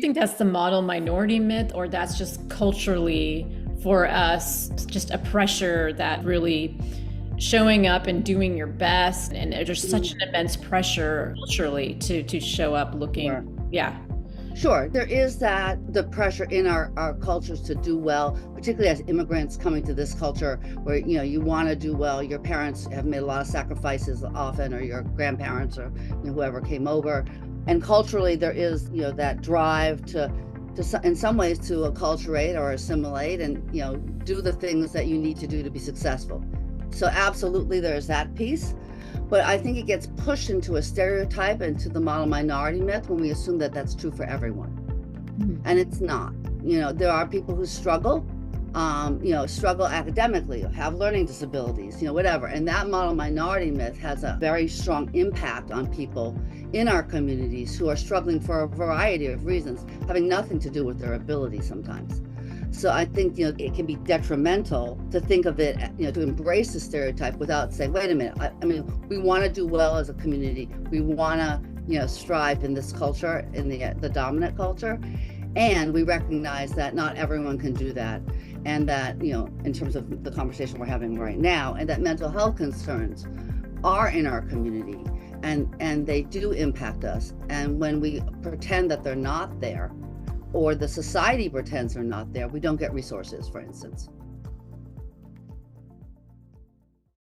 think that's the model minority myth, or that's just culturally for us, just a pressure that really showing up and doing your best, and there's such an immense pressure culturally to show up looking. Sure. Yeah. Sure, there is the pressure in our cultures to do well, particularly as immigrants coming to this culture where, you want to do well. Your parents have made a lot of sacrifices often, or your grandparents, or whoever came over. And culturally, there is, that drive to in some ways to acculturate or assimilate and, do the things that you need to do to be successful. So absolutely, there's that piece. But I think it gets pushed into a stereotype, into the model minority myth, when we assume that that's true for everyone. And it's not. There are people who struggle, struggle academically, have learning disabilities, whatever. And that model minority myth has a very strong impact on people in our communities who are struggling for a variety of reasons, having nothing to do with their ability sometimes. So I think, it can be detrimental to think of it, to embrace the stereotype without saying, wait a minute, I mean, we want to do well as a community. We want to, strive in this culture, in the dominant culture. And we recognize that not everyone can do that. And that, in terms of the conversation we're having right now, and that mental health concerns are in our community, and they do impact us. And when we pretend that they're not there, or the society pretends they're not there, we don't get resources, for instance.